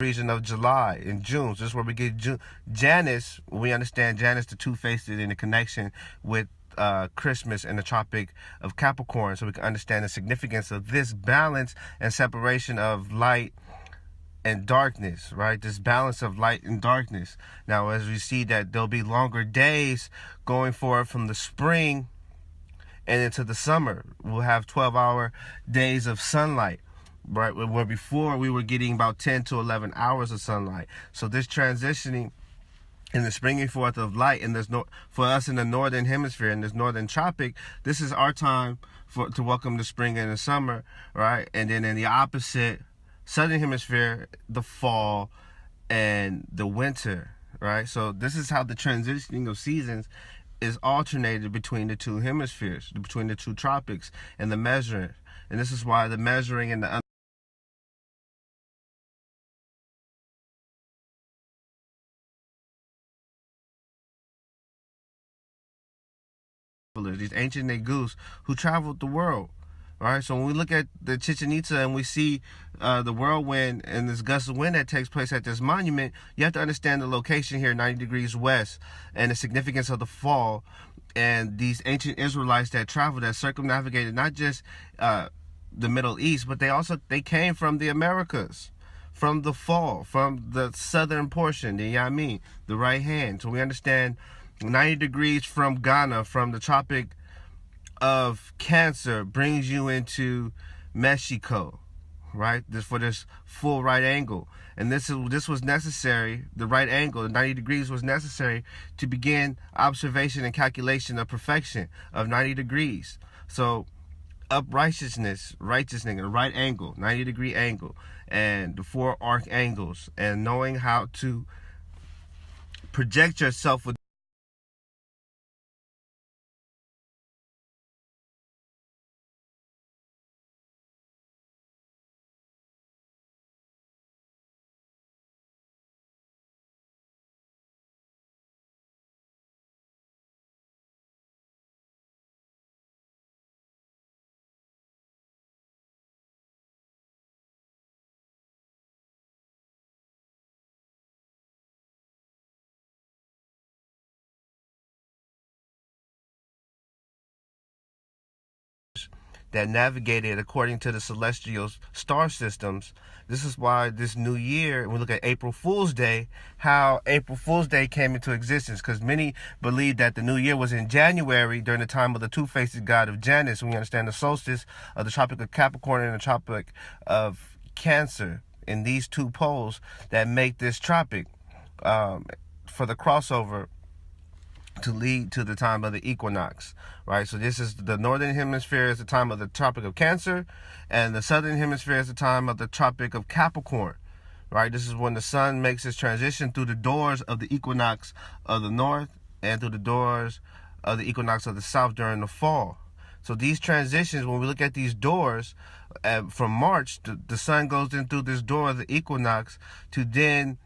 region of July and June. So this is where we get Janus. We understand Janus, the two-faced, in the connection with Christmas in the Tropic of Capricorn, so we can understand the significance of this balance and separation of light and darkness, right? This balance of light and darkness. Now, as we see that there'll be longer days going forward from the spring and into the summer, we'll have 12-hour days of sunlight, right? Where before we were getting about 10 to 11 hours of sunlight. So this transitioning in the springing forth of light, and for us in the northern hemisphere, in this northern tropic, this is our time to welcome the spring and the summer, right? And then in the opposite southern hemisphere, the fall and the winter, right? So this is how the transitioning of seasons is alternated between the two hemispheres, between the two tropics, and the measuring. And this is why the measuring and the these ancient Negus who traveled the world. Right, so when we look at the Chichen Itza and we see the whirlwind and this gust of wind that takes place at this monument, you have to understand the location here, 90 degrees west, and the significance of the fall, and these ancient Israelites that traveled, that circumnavigated not just the Middle East, but they came from the Americas, from the fall, from the southern portion, the Yamin, the right hand. So we understand 90 degrees from Ghana, from the Tropic of Cancer, brings you into Mexico, right? For this full right angle. And this was necessary, the right angle, the 90 degrees was necessary to begin observation and calculation of perfection of 90 degrees. So righteousness, a right angle, 90-degree angle, and the 4 arc angles, and knowing how to project yourself with that navigated according to the celestial star systems. This is why this new year, we look at April Fool's Day, how April Fool's Day came into existence, because many believe that the new year was in January during the time of the two-faced god of Janus. We understand the solstice of the Tropic of Capricorn and the Tropic of Cancer, in these two poles that make this tropic for the crossover to lead to the time of the equinox, right? So this is the northern hemisphere is the time of the Tropic of Cancer, and the southern hemisphere is the time of the Tropic of Capricorn, right? This is when the sun makes its transition through the doors of the equinox of the north and through the doors of the equinox of the south during the fall. So these transitions, when we look at these doors, from March, the sun goes in through this door of the equinox to then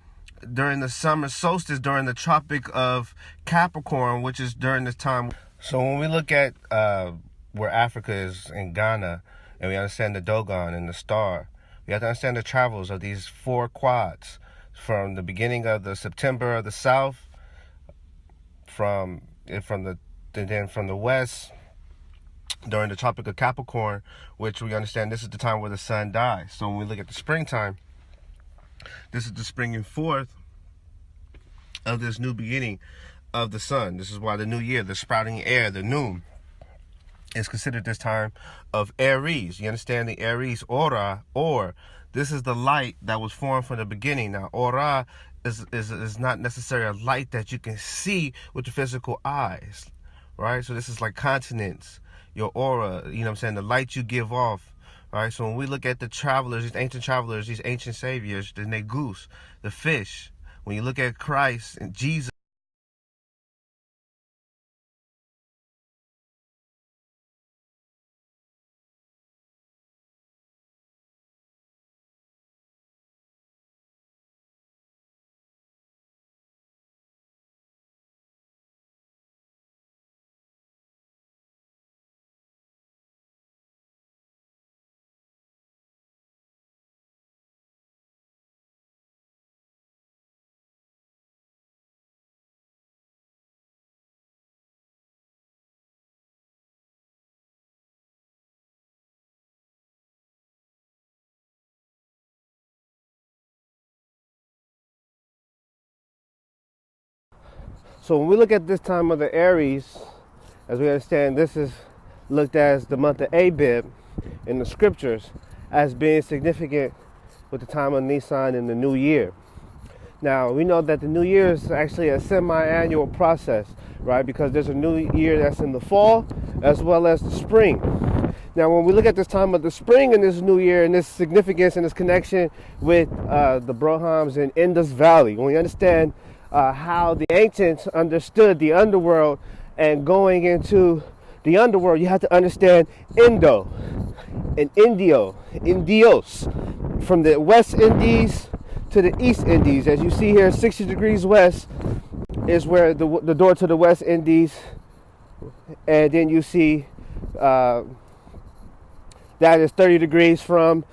during the summer solstice, during the Tropic of Capricorn, which is during this time. So when we look at where Africa is in Ghana, and we understand the Dogon and the star, we have to understand the travels of these 4 quads from the beginning of the September of the south, from the west during the Tropic of Capricorn, which we understand this is the time where the sun dies. So when we look at the springtime, this is the springing forth of this new beginning of the sun. This is why the new year, the sprouting air, the noon, is considered this time of Aries. You understand the Aries aura, or this is the light that was formed from the beginning. Now, aura is not necessarily a light that you can see with the physical eyes, right? So this is like continents, your aura, you know what I'm saying, the light you give off. All right, so when we look at the travelers, these ancient saviors, the Negus, the fish, when you look at Christ and Jesus, So when we look at this time of the Aries, as we understand, this is looked at as the month of Abib in the scriptures as being significant with the time of Nisan and the new year. Now, we know that the new year is actually a semi-annual process, right? Because there's a new year that's in the fall as well as the spring. Now, when we look at this time of the spring and this new year and this significance and this connection with the Brohams in Indus Valley, when we understand how the ancients understood the underworld and going into the underworld, you have to understand Indo and Indio, Indios, from the West Indies to the East Indies. As you see here, 60 degrees west is where the door to the West Indies, and then you see that is 30 degrees from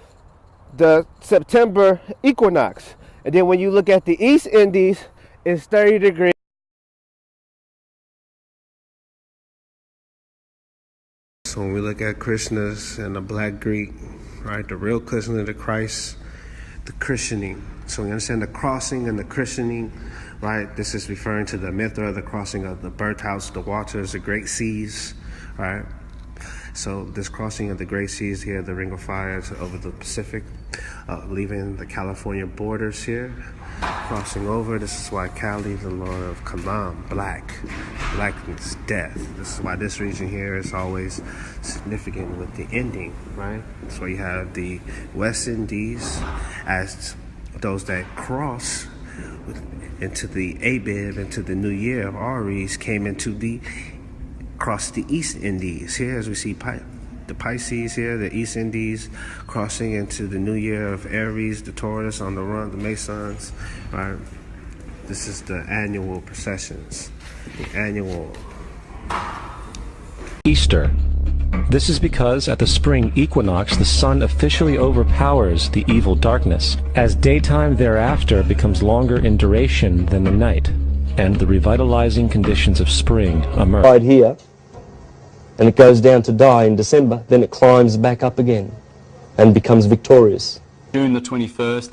the September equinox. And then when you look at the East Indies, it's 30 degrees. So when we look at Krishnas and the Black Greek, right, the real Krishna, the Christ, the christening. So we understand the crossing and the christening, right? This is referring to the Mithra, the crossing of the birthhouse, the waters, the great seas, right? So this crossing of the great seas here, the Ring of Fire over the Pacific, leaving the California borders here, crossing over. This is why Kali, the Lord of Kalam, blackness, death. This is why this region here is always significant with the ending, right? So you have the West Indies as those that cross into the Abib, into the new year of Aries, came into the across the East Indies. Here, as we see the Pisces here, the East Indies, crossing into the new year of Aries, the Taurus on the run, the Masons, right? This is the annual processions, the annual Easter. This is because at the spring equinox, the sun officially overpowers the evil darkness, as daytime thereafter becomes longer in duration than the night, and the revitalizing conditions of spring emerge. Right here, and it goes down to die in December, then it climbs back up again and becomes victorious. June the 21st,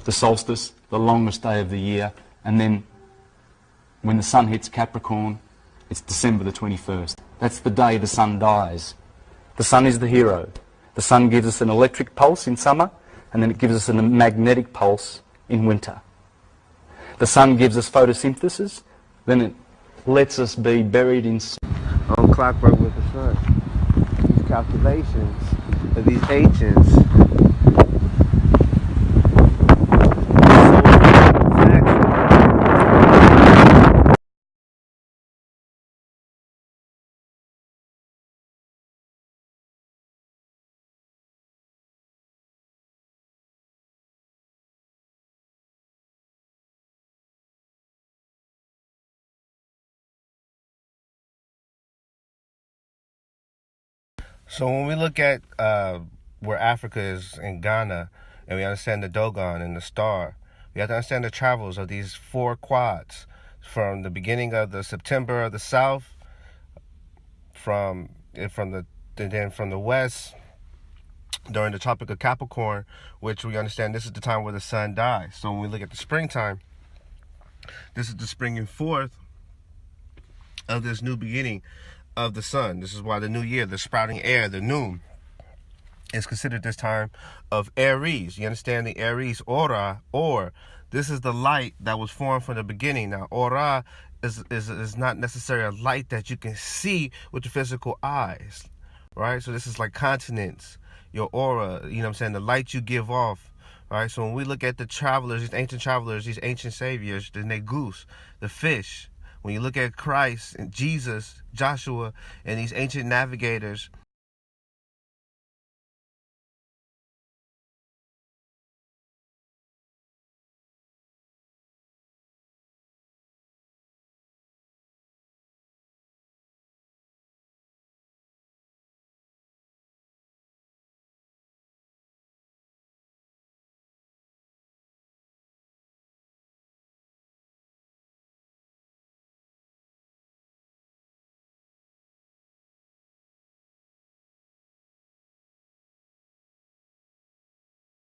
the solstice, the longest day of the year, and then when the sun hits Capricorn, it's December the 21st. That's the day the sun dies. The sun is the hero. The sun gives us an electric pulse in summer, and then it gives us a magnetic pulse in winter. The sun gives us photosynthesis, then it lets us be buried in on clockwork with the sun. These calculations of these ancients. So when we look at where Africa is in Ghana, and we understand the Dogon and the star, we have to understand the travels of these four quads from the beginning of the September of the south, from the west during the Tropic of Capricorn, which we understand this is the time where the sun dies. So when we look at the springtime, this is the springing forth of this new beginning of the sun. This is why the new year, the sprouting air, the noon, is considered this time of Aries. You understand the Aries aura, or this is the light that was formed from the beginning. Now, aura is not necessarily a light that you can see with the physical eyes, right? So this is like continents, your aura, you know what I'm saying, the light you give off, right? So when we look at the travelers, these ancient saviors, the Negus, the fish, when you look at Christ and Jesus, Joshua, and these ancient navigators,